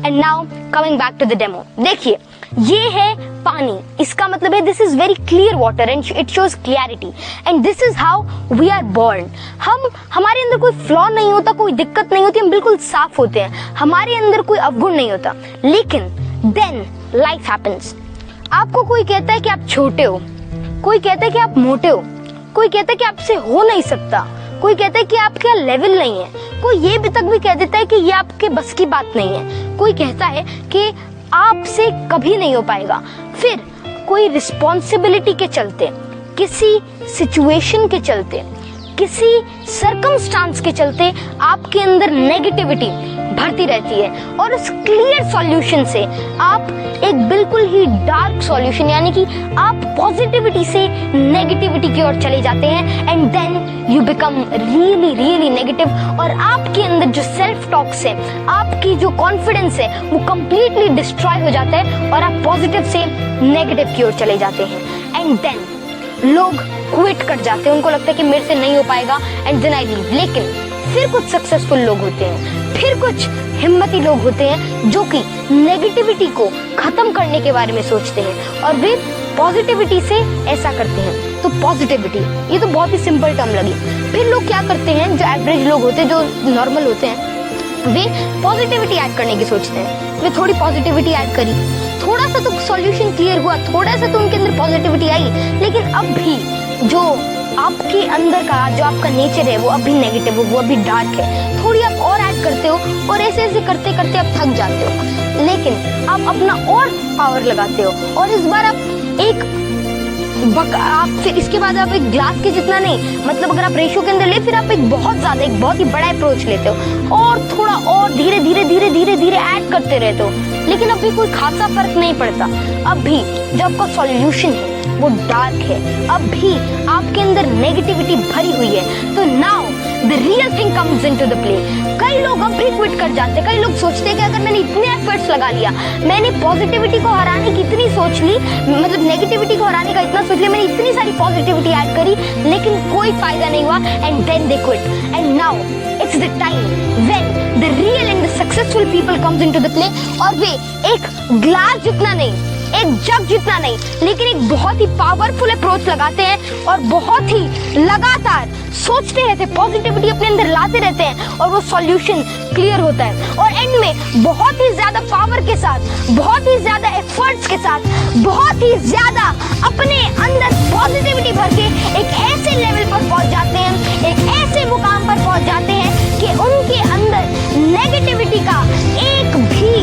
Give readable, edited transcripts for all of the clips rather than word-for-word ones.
And now coming back to the demo. देखिए ये है पानी, इसका मतलब है this is very clear water and it shows clarity and this is how we are born. हमारे अंदर कोई फ्लॉ नहीं होता, कोई दिक्कत नहीं होती, हम बिल्कुल साफ होते हैं, हमारे अंदर कोई अवगुण नहीं होता। लेकिन देन लाइफ हैपेंस। आपको कोई कहता है कि आप छोटे हो, कोई कहता है कि आप मोटे हो, कोई कहता है कि आपसे हो नहीं सकता, कोई कहता है कि आपका लेवल नहीं है, कोई ये भी तक भी कह देता है कि ये आपके बस की बात नहीं है, कोई कहता है कि आपसे कभी नहीं हो पाएगा। फिर कोई रिस्पॉन्सिबिलिटी के चलते, किसी सिचुएशन के चलते, किसी सर्कमस्टांस के चलते आपके अंदर नेगेटिविटी भरती रहती है और उस क्लियर सॉल्यूशन से आप एक बिल्कुल ही डार्क सॉल्यूशन यानी कि आप पॉजिटिविटी से नेगेटिविटी की ओर चले जाते हैं and then you become really really negative और आपके अंदर जो सेल्फ टॉक्स है, आपकी जो कॉन्फिडेंस है वो कंप्लीटली डिस्ट्रॉय हो जाता है और आप पॉजिटिव से नेगेटिव की ओर चले जाते हैं एंड देन लोग क्विट कर जाते हैं, उनको लगता है कि मेरे से नहीं हो पाएगा एंड देन आई लीव। लेकिन फिर कुछ सक्सेसफुल लोग होते हैं, फिर कुछ हिम्मती लोग होते हैं जो कि नेगेटिविटी को खत्म करने के बारे में सोचते हैं और वे पॉजिटिविटी से ऐसा करते हैं। तो पॉजिटिविटी ये तो बहुत ही सिंपल टर्म लगी। फिर लोग क्या करते हैं, जो एवरेज लोग होते हैं, जो नॉर्मल होते हैं, वे पॉजिटिविटी ऐड करने की सोचते हैं। वे थोड़ी पॉजिटिविटी ऐड करी, थोड़ा सा तो सॉल्यूशन क्लियर हुआ, थोड़ा सा तो उनके अंदर पॉजिटिविटी आई, लेकिन अब भी जो आपके अंदर का जो आपका नेचर है वो अभी नेगेटिव है, वो अभी डार्क है। थोड़ी आप और ऐड करते हो और ऐसे ऐसे करते करते आप थक जाते हो, लेकिन आप अपना और पावर लगाते हो और इस बार आप फिर इसके बाद आप एक ग्लास के जितना नहीं, मतलब अगर आप रेशियो के अंदर ले, फिर आप एक बहुत ही बड़ा अप्रोच लेते हो और थोड़ा और धीरे धीरे धीरे धीरे धीरे ऐड करते रहते हो, लेकिन अभी कोई खासा फर्क नहीं पड़ता। अभी जो आपका सॉल्यूशन है वो डार्क है, अब भी आपके अंदर नेगेटिविटी भरी हुई है। तो now the real thing comes into the play. कई लोग अब भी क्विट कर जाते हैं। कई लोग सोचते हैं कि अगर मैंने इतने एफर्ट्स लगा लिया, मैंने पॉजिटिविटी को हराने की इतनी सोच ली, मतलब नेगेटिविटी को हराने का इतना सोच लिया, मैंने इतनी सारी पॉजिटिविटी ऐड करी, लेकिन कोई फायदा नहीं हुआ and then they quit. And now it's the time when the real and the successful people comes into the play और वे एक ग्लास जितना नहीं, एक जग जितना नहीं, लेकिन एक बहुत ही पावरफुल अप्रोच लगाते हैं और बहुत ही लगातार सोचते रहते हैं, पॉजिटिविटी अपने अंदर लाते रहते हैं और वो सॉल्यूशन क्लियर होता है और एंड में बहुत ही ज्यादा पावर के साथ, बहुत ही ज्यादा एफर्ट्स के साथ, बहुत ही ज्यादा अपने अंदर पॉजिटिविटी भर के एक ऐसे लेवल पर पहुंच जाते हैं, एक ऐसे मुकाम पर पहुंच जाते हैं कि उनके अंदर नेगेटिविटी का एक भी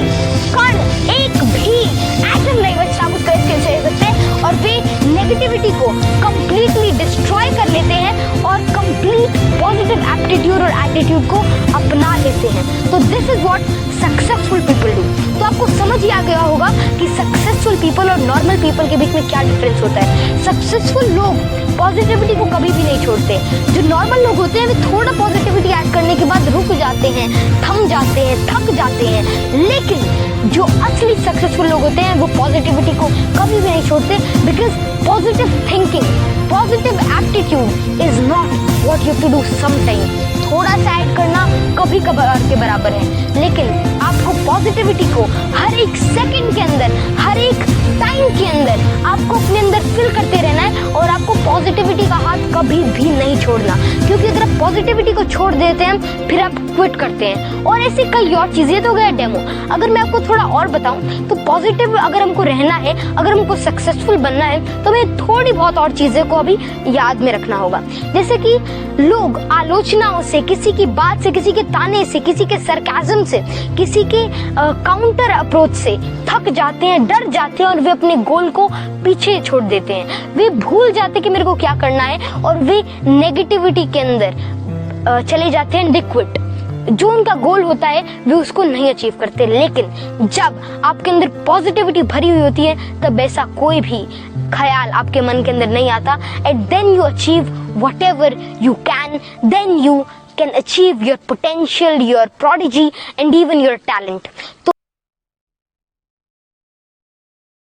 कण, एक भी एटम नहीं बचता उसका स्किल से सकते और वे नेगेटिविटी को कंप्लीटली डिस्ट्रॉय कर लेते हैं और कंप्लीट पॉजिटिव एप्टीट्यूड और एटीट्यूड को अपना लेते हैं। तो this is what successful people do. तो आपको समझ ही आ गया होगा कि सक्सेसफुल पीपल और नॉर्मल पीपल के बीच में क्या डिफरेंस होता है। सक्सेसफुल लोग पॉजिटिविटी को कभी भी नहीं छोड़ते, जो नॉर्मल लोग होते हैं वे थोड़ा पॉजिटिविटी ऐड करने के बाद रुक जाते हैं, थम जाते हैं, थक जाते हैं, लेकिन जो असली सक्सेसफुल लोग होते हैं वो पॉजिटिविटी को कभी भी नहीं छोड़ते, because positive thinking, positive aptitude is not what you have to do sometime. थोड़ा सा ऐड करना कभी कभार के बराबर है, लेकिन आपको पॉजिटिविटी को हर एक सेकंड के अंदर, हर एक टाइम के अंदर आपको अपने अंदर फिल करते रहना है और आपको पॉजिटिविटी का हाथ कभी भी नहीं छोड़ना, क्योंकि अगर आप पॉजिटिविटी को छोड़ देते हैं फिर आप क्विट करते हैं। और ऐसी कई और चीजें, तो गया डेमो। अगर मैं आपको थोड़ा और बताऊं तो पॉजिटिव अगर हमको रहना है, अगर हमको सक्सेसफुल बनना है, तो हमें थोड़ी बहुत और चीजें को अभी याद में रखना होगा। जैसे कि लोग आलोचनाओं से, किसी की बात से, किसी के ताने से, किसी के सरकाज़म से, किसी के काउंटर अप्रोच से थक जाते हैं, डर जाते हैं और वे अपने गोल को पीछे छोड़ देते हैं। वे भूल जाते हैं कि मेरे को क्या करना है और वे नेगेटिविटी के अंदर चले जाते हैं, दे क्विट। जो उनका गोल होता है वे उसको नहीं अचीव करते। लेकिन जब आपके अंदर पॉजिटिविटी भरी हुई होती है तब ऐसा कोई भी ख्याल आपके मन के अंदर नहीं आता and then you achieve whatever you can, then you can achieve your potential, your prodigy and even your talent. तो